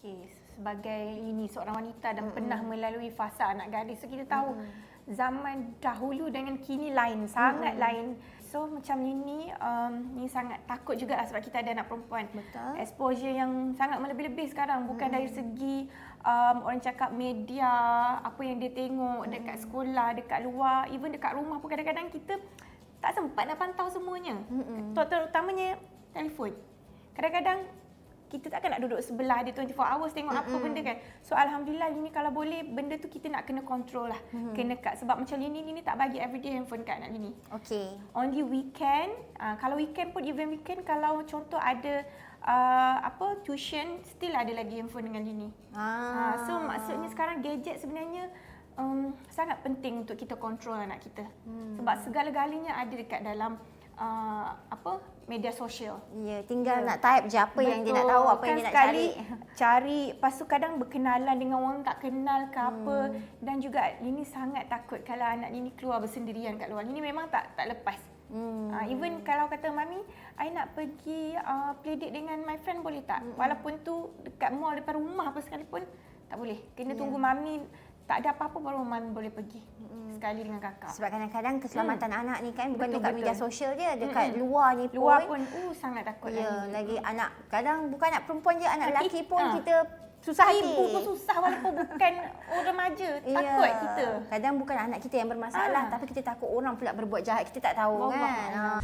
Okey, sebagai ini seorang wanita dan pernah melalui fasa anak gadis, so kita tahu zaman dahulu dengan kini lain, sangat lain. So macam ni sangat takut juga lah sebab kita ada anak perempuan. Betul. Exposure yang sangat melebih-lebih sekarang, bukan dari segi orang cakap media, apa yang dia tengok dekat sekolah, dekat luar, even dekat rumah pun kadang-kadang kita tak sempat nak pantau semuanya. Terutamanya telefon. Kadang-kadang kita takkan nak duduk sebelah dia 24 hours tengok apa benda kan. So alhamdulillah ini kalau boleh benda tu kita nak kena control lah. Kena kat sebab macam Lini tak bagi everyday handphone kat anak Lini. Okey. Only weekend, kalau weekend pun even weekend kalau contoh ada tuition still ada lagi handphone dengan Lini. So maksudnya sekarang gadget sebenarnya sangat penting untuk kita kontrol anak kita. Sebab segala-galanya ada dekat dalam media sosial. Ya, tinggal nak type je apa yang dia nak tahu, apa yang dia nak cari. Lepas tu kadang berkenalan dengan orang tak kenal ke apa. Dan juga Lini sangat takut kalau anak Lini keluar bersendirian kat luar. Lini memang tak lepas. Even kalau kata mami, I nak pergi playdate dengan my friend boleh tak? Walaupun tu dekat mall depan rumah apa sekalipun tak boleh. Kena tunggu mami tak ada apa-apa baru mami boleh pergi. Sekali dengan kakak. Sebab kadang-kadang keselamatan anak ni kan bukan Betul, dekat betul. media sosial je, dekat luar ni pun. Luar pun sangat takut. Ya, lagi anak, kadang bukan anak perempuan je, anak lelaki pun kita susah hati. Ibu pun susah walaupun bukan orang remaja. Takut kita. Kadang bukan anak kita yang bermasalah, tapi kita takut orang pula berbuat jahat, kita tak tahu kan.